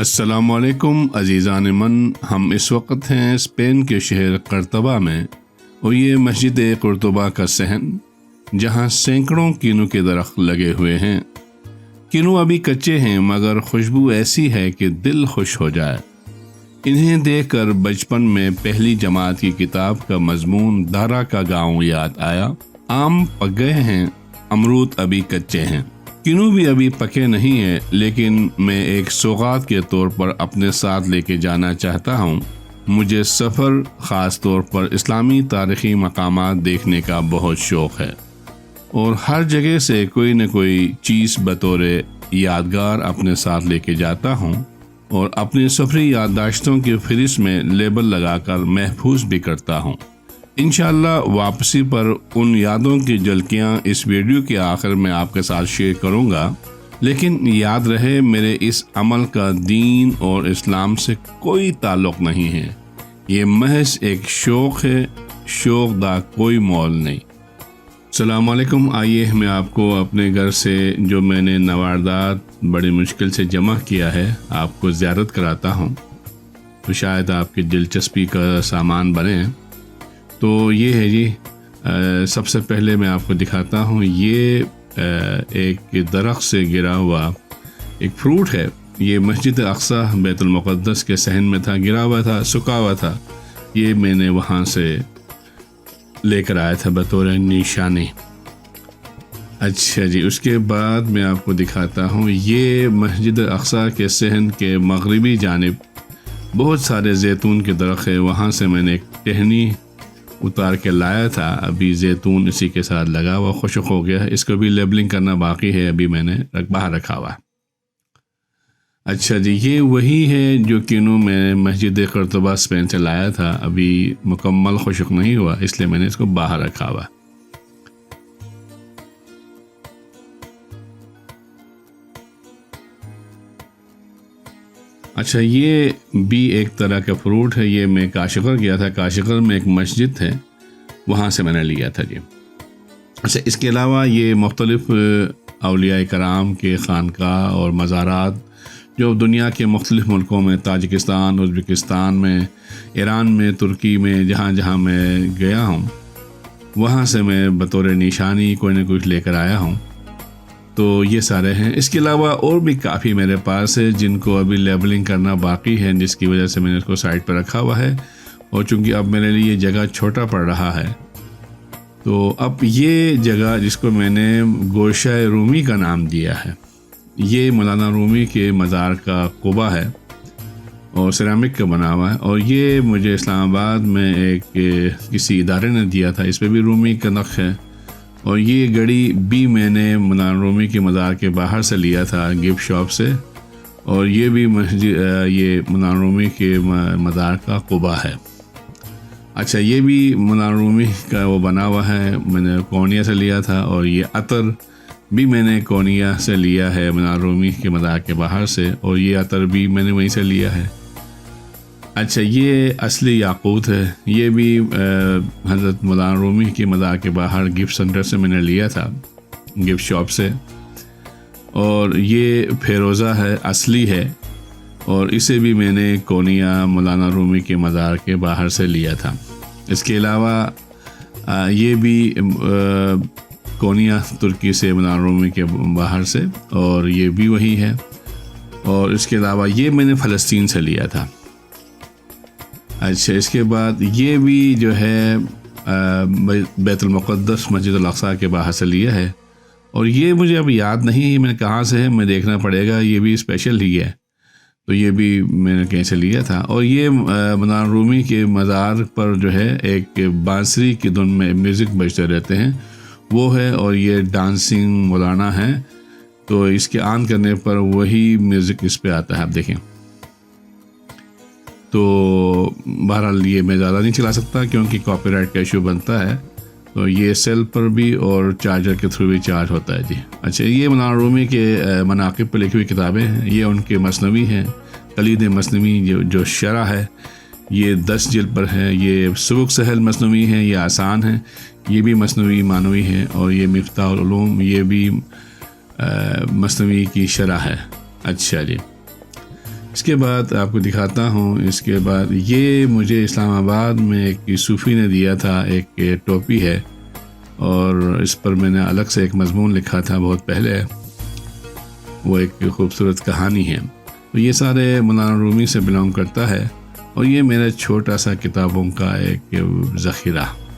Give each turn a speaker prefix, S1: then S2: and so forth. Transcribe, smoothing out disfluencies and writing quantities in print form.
S1: السلام علیکم عزیزان من، ہم اس وقت ہیں اسپین کے شہر قرطبہ میں، اور یہ مسجد قرطبہ کا صحن جہاں سینکڑوں کینو کے درخت لگے ہوئے ہیں۔ کینو ابھی کچے ہیں مگر خوشبو ایسی ہے کہ دل خوش ہو جائے۔ انہیں دیکھ کر بچپن میں پہلی جماعت کی کتاب کا مضمون دارا کا گاؤں یاد آیا۔ آم پک گئے ہیں، امرود ابھی کچے ہیں، کینو بھی ابھی پکے نہیں ہیں، لیکن میں ایک سوغات کے طور پر اپنے ساتھ لے کے جانا چاہتا ہوں۔ مجھے سفر، خاص طور پر اسلامی تاریخی مقامات دیکھنے کا بہت شوق ہے، اور ہر جگہ سے کوئی نہ کوئی چیز بطور یادگار اپنے ساتھ لے کے جاتا ہوں، اور اپنی سفری یادداشتوں کی فہرست میں لیبل لگا کر محفوظ بھی کرتا ہوں۔ انشاءاللہ واپسی پر ان یادوں کی جھلکیاں اس ویڈیو کے آخر میں آپ کے ساتھ شیئر کروں گا، لیکن یاد رہے میرے اس عمل کا دین اور اسلام سے کوئی تعلق نہیں ہے، یہ محض ایک شوق ہے، شوق دا کوئی مول نہیں۔ السلام علیکم، آئیے میں آپ کو اپنے گھر سے جو میں نے نواردات بڑی مشکل سے جمع کیا ہے آپ کو زیارت کراتا ہوں، تو شاید آپ کی دلچسپی کا سامان بنے۔ تو یہ ہے جی، سب سے پہلے میں آپ کو دکھاتا ہوں، یہ ایک درخت سے گرا ہوا ایک فروٹ ہے۔ یہ مسجد اقصی بیت المقدس کے صحن میں تھا، گرا ہوا تھا، سکا ہوا تھا، یہ میں نے وہاں سے لے کر آیا تھا بطور نشانی۔ اچھا جی، اس کے بعد میں آپ کو دکھاتا ہوں، یہ مسجد اقصی کے صحن کے مغربی جانب بہت سارے زیتون کے درخت ہیں، وہاں سے میں نے ایک ٹہنی اتار کے لایا تھا، ابھی زیتون اسی کے ساتھ لگا ہوا خشک ہو گیا، اس کو بھی لیبلنگ کرنا باقی ہے، ابھی میں نے باہر رکھا ہوا۔ اچھا جی، یہ وہی ہے جو کینو میں مسجد قرطبہ اسپین سے لایا تھا، ابھی مکمل خشک نہیں ہوا، اس لیے میں نے اس کو باہر رکھا ہوا۔ اچھا، یہ بھی ایک طرح کا فروٹ ہے، یہ میں کاشغر گیا تھا، کاشغر میں ایک مسجد ہے، وہاں سے میں نے لیا تھا جی۔ اچھا، اس کے علاوہ یہ مختلف اولیاء کرام کے خانقاہ اور مزارات جو دنیا کے مختلف ملکوں میں، تاجکستان، ازبکستان میں، ایران میں، ترکی میں، جہاں جہاں میں گیا ہوں، وہاں سے میں بطور نشانی کوئی نہ کچھ لے کر آیا ہوں، تو یہ سارے ہیں۔ اس کے علاوہ اور بھی کافی میرے پاس ہے جن کو ابھی لیبلنگ کرنا باقی ہے، جس کی وجہ سے میں نے اس کو سائڈ پہ رکھا ہوا ہے، اور چونکہ اب میرے لیے یہ جگہ چھوٹا پڑ رہا ہے، تو اب یہ جگہ جس کو میں نے گوشہ رومی کا نام دیا ہے، یہ مولانا رومی کے مزار کا قبہ ہے اور سیرامک کا بنا ہوا ہے، اور یہ مجھے اسلام آباد میں ایک کسی ادارے نے دیا تھا، اس پہ بھی رومی کا نقش ہے، اور یہ گھڑی بھی میں نے مولانا رومی کے مزار کے باہر سے لیا تھا گفٹ شاپ سے، اور یہ بھی یہ مولانا رومی کے مزار کا قبہ ہے۔ اچھا، یہ بھی مولانا رومی کا وہ بنا ہوا ہے، میں نے کونیا سے لیا تھا، اور یہ عطر بھی میں نے کونیا سے لیا ہے مولانا رومی کے مزار کے باہر سے، اور یہ عطر بھی میں نے وہیں سے لیا ہے۔ اچھا، یہ اصلی یاقوت ہے، یہ بھی حضرت مولانا رومی کے مزار کے باہر گفٹ سینٹر سے میں نے لیا تھا، گفٹ شاپ سے، اور یہ فیروزہ ہے، اصلی ہے، اور اسے بھی میں نے کونیا مولانا رومی کے مزار کے باہر سے لیا تھا۔ اس کے علاوہ یہ بھی کونیا ترکی سے مولانا رومی کے باہر سے، اور یہ بھی وہی ہے، اور اس کے علاوہ یہ میں نے فلسطین سے لیا تھا۔ اچھا، اس کے بعد یہ بھی جو ہے بیت المقدس مسجد الاقصی کے باہر سے لیا ہے، اور یہ مجھے اب یاد نہیں میں کہاں سے ہے، میں دیکھنا پڑے گا، یہ بھی اسپیشل ہی ہے، تو یہ بھی میں نے کہیں سے لیا تھا۔ اور یہ مولانا رومی کے مزار پر جو ہے ایک بانسری کی دھن میں میوزک بجتے رہتے ہیں، وہ ہے، اور یہ ڈانسنگ مولانا ہے، تو اس کے آن کرنے پر وہی میوزک اس پہ آتا ہے، آپ دیکھیں۔ تو بہرحال یہ میں زیادہ نہیں چلا سکتا کیونکہ کاپی رائٹ کا ایشو بنتا ہے، تو یہ سیل پر بھی اور چارجر کے تھرو بھی چارج ہوتا ہے جی۔ اچھا، یہ مولانا رومی کے مناقب پر لکھی ہوئی کتابیں ہیں، یہ ان کے مثنوی ہیں، کلید مثنوی جو شرح ہے، یہ 10 جلد پر ہے، یہ سبک سہل مثنوی ہے، یہ آسان ہے، یہ بھی مثنوی مانوی ہے، اور یہ مفتاح العلوم، یہ بھی مثنوی کی شرح ہے۔ اچھا جی، اس کے بعد آپ کو دکھاتا ہوں، اس کے بعد یہ مجھے اسلام آباد میں ایک صوفی نے دیا تھا، ایک ٹوپی ہے اور اس پر میں نے الگ سے ایک مضمون لکھا تھا بہت پہلے، وہ ایک خوبصورت کہانی ہے۔ تو یہ سارے مولانا رومی سے بلانگ کرتا ہے اور یہ میرا چھوٹا سا کتابوں کا ایک ذخیرہ۔